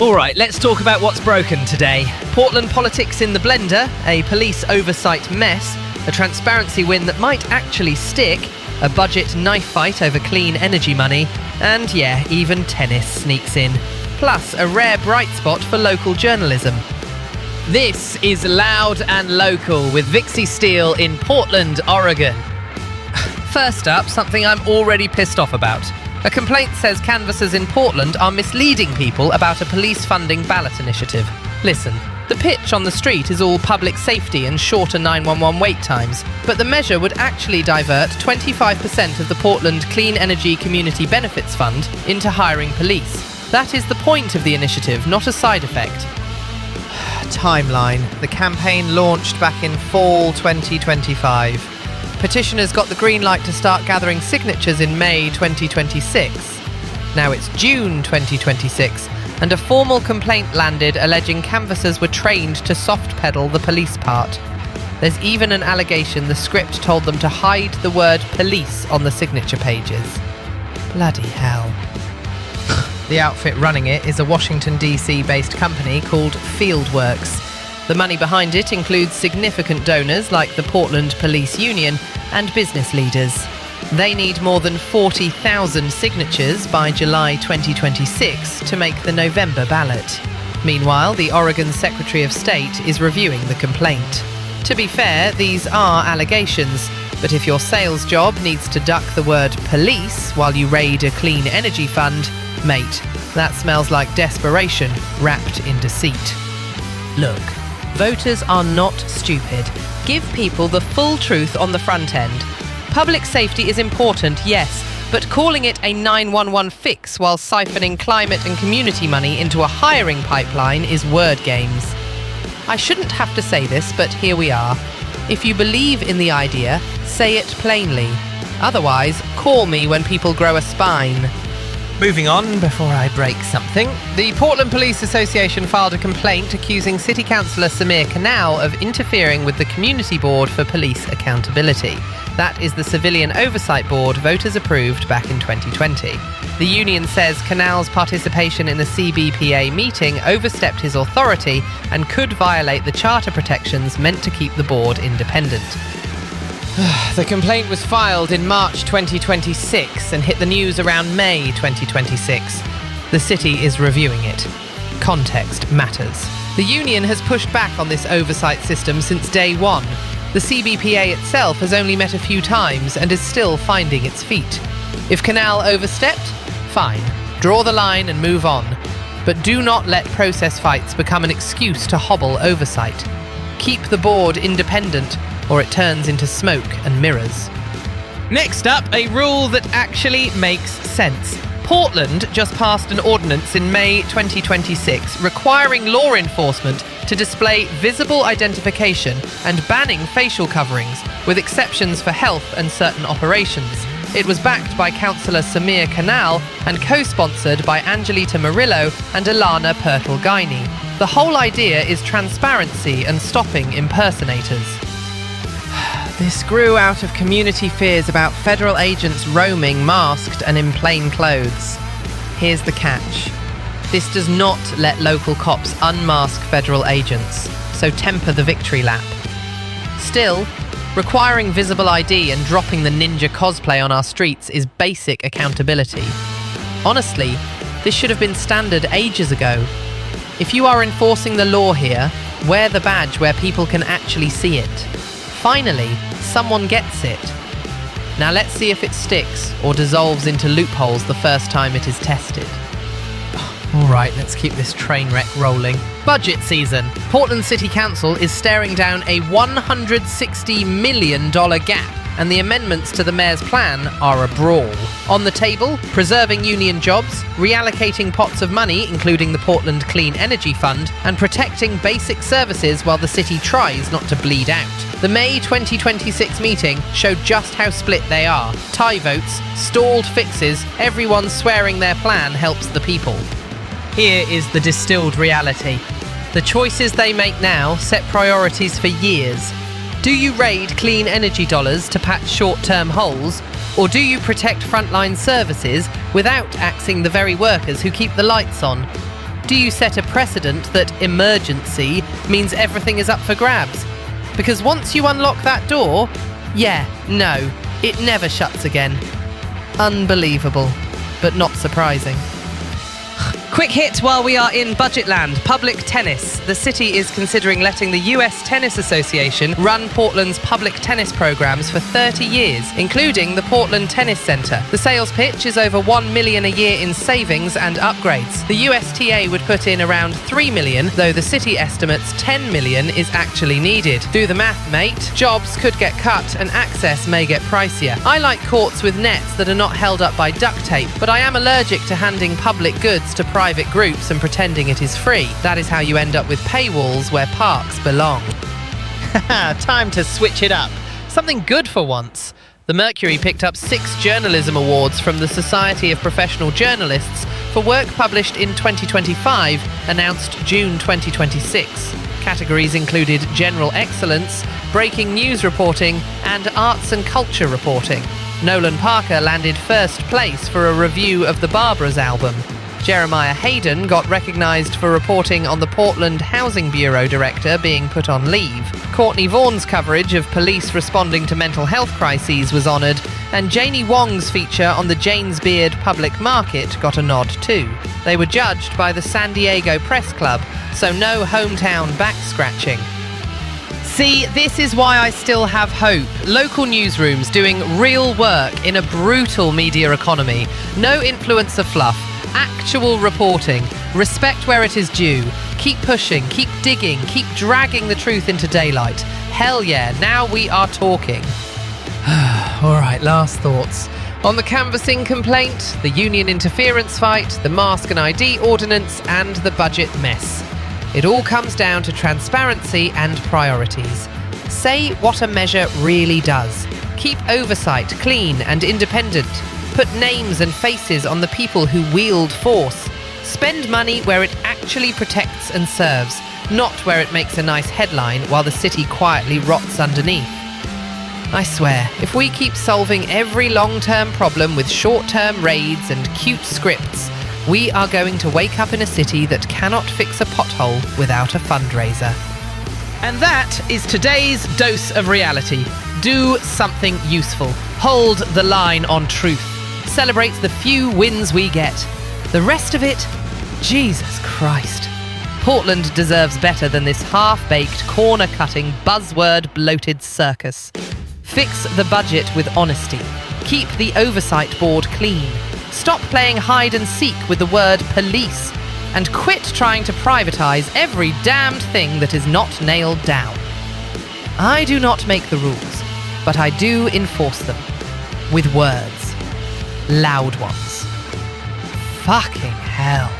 Alright, let's talk about what's broken today. Portland politics in the blender, a police oversight mess, a transparency win that might actually stick, a budget knife fight over clean energy money, and yeah, even tennis sneaks in. Plus, a rare bright spot for local journalism. This is Loud and Local with Vixie Steele in Portland, Oregon. First up, something I'm already pissed off about. A complaint says canvassers in Portland are misleading people about a police funding ballot initiative. Listen, the pitch on the street is all public safety and shorter 911 wait times, but the measure would actually divert 25% of the Portland Clean Energy Community Benefits Fund into hiring police. That is the point of the initiative, not a side effect. Timeline. The campaign launched back in fall 2025. Petitioners got the green light to start gathering signatures in May 2026. Now it's June 2026, and a formal complaint landed alleging canvassers were trained to soft-pedal the police part. There's even an allegation the script told them to hide the word police on the signature pages. Bloody hell. The outfit running it is a Washington, D.C. based company called Fieldworks. The money behind it includes significant donors like the Portland Police Union and business leaders. They need more than 40,000 signatures by July 2026 to make the November ballot. Meanwhile, the Oregon Secretary of State is reviewing the complaint. To be fair, these are allegations, but if your sales job needs to duck the word police while you raid a clean energy fund, mate, that smells like desperation wrapped in deceit. Look, voters are not stupid. Give people the full truth on the front end. Public safety is important, yes, but calling it a 911 fix while siphoning climate and community money into a hiring pipeline is word games. I shouldn't have to say this, but here we are. If you believe in the idea, say it plainly. Otherwise, call me when people grow a spine. Moving on, before I break something, the Portland Police Association filed a complaint accusing City Councillor Samir Canal of interfering with the Community Board for Police Accountability. That is the civilian oversight board voters approved back in 2020. The union says Canal's participation in the CBPA meeting overstepped his authority and could violate the charter protections meant to keep the board independent. The complaint was filed in March 2026 and hit the news around May 2026. The city is reviewing it. Context matters. The union has pushed back on this oversight system since day one. The CBPA itself has only met a few times and is still finding its feet. If Canal overstepped, fine. Draw the line and move on. But do not let process fights become an excuse to hobble oversight. Keep the board independent, or it turns into smoke and mirrors. Next up, a rule that actually makes sense. Portland just passed an ordinance in May 2026 requiring law enforcement to display visible identification and banning facial coverings, with exceptions for health and certain operations. It was backed by Councillor Samir Canal and co-sponsored by Angelita Murillo and Alana Pertle-Guiney. The whole idea is transparency and stopping impersonators. This grew out of community fears about federal agents roaming masked and in plain clothes. Here's the catch. This does not let local cops unmask federal agents, so temper the victory lap. Still, requiring visible ID and dropping the ninja cosplay on our streets is basic accountability. Honestly, this should have been standard ages ago. If you are enforcing the law here, wear the badge where people can actually see it. Finally, someone gets it. Now let's see if it sticks or dissolves into loopholes the first time it is tested. Alright, let's keep this train wreck rolling. Budget season. Portland City Council is staring down a $160 million gap, and the amendments to the mayor's plan are a brawl. On the table, preserving union jobs, reallocating pots of money, including the Portland Clean Energy Fund, and protecting basic services while the city tries not to bleed out. The May 2026 meeting showed just how split they are. Tie votes, stalled fixes, everyone swearing their plan helps the people. Here is the distilled reality. The choices they make now set priorities for years. Do you raid clean energy dollars to patch short-term holes, or do you protect frontline services without axing the very workers who keep the lights on? Do you set a precedent that emergency means everything is up for grabs? Because once you unlock that door, no, it never shuts again. Unbelievable, but not surprising. Quick hit while we are in Budgetland. Public tennis. The city is considering letting the US Tennis Association run Portland's public tennis programs for 30 years, including the Portland Tennis Center. The sales pitch is over $1 million a year in savings and upgrades. The USTA would put in around $3 million, though the city estimates $10 million is actually needed. Do the math, mate. Jobs could get cut and access may get pricier. I like courts with nets that are not held up by duct tape, but I am allergic to handing public goods to private groups and pretending it is free. That is how you end up with paywalls where parks belong. Time to switch it up. Something good for once. The Mercury picked up 6 journalism awards from the Society of Professional Journalists for work published in 2025, announced June 2026. Categories included general excellence, breaking news reporting, and arts and culture reporting. Nolan Parker landed first place for a review of the Barbaras album. Jeremiah Hayden got recognised for reporting on the Portland Housing Bureau director being put on leave. Courtney Vaughan's coverage of police responding to mental health crises was honoured, and Janie Wong's feature on the Jane's Beard Public Market got a nod too. They were judged by the San Diego Press Club, so no hometown back-scratching. See, this is why I still have hope. Local newsrooms doing real work in a brutal media economy. No influencer fluff. Actual reporting. Respect where it is due. Keep pushing, keep digging, keep dragging the truth into daylight. Hell yeah, now we are talking. Alright, last thoughts. On the canvassing complaint, the union interference fight, the mask and ID ordinance, and the budget mess. It all comes down to transparency and priorities. Say what a measure really does. Keep oversight clean and independent. Put names and faces on the people who wield force. Spend money where it actually protects and serves, not where it makes a nice headline while the city quietly rots underneath. I swear, if we keep solving every long-term problem with short-term raids and cute scripts, we are going to wake up in a city that cannot fix a pothole without a fundraiser. And that is today's dose of reality. Do something useful. Hold the line on truth. Celebrate the few wins we get. The rest of it, Jesus Christ. Portland deserves better than this half-baked, corner-cutting, buzzword-bloated circus. Fix the budget with honesty. Keep the oversight board clean. Stop playing hide-and-seek with the word police. And quit trying to privatise every damned thing that is not nailed down. I do not make the rules, but I do enforce them. With words. Loud ones. Fucking hell.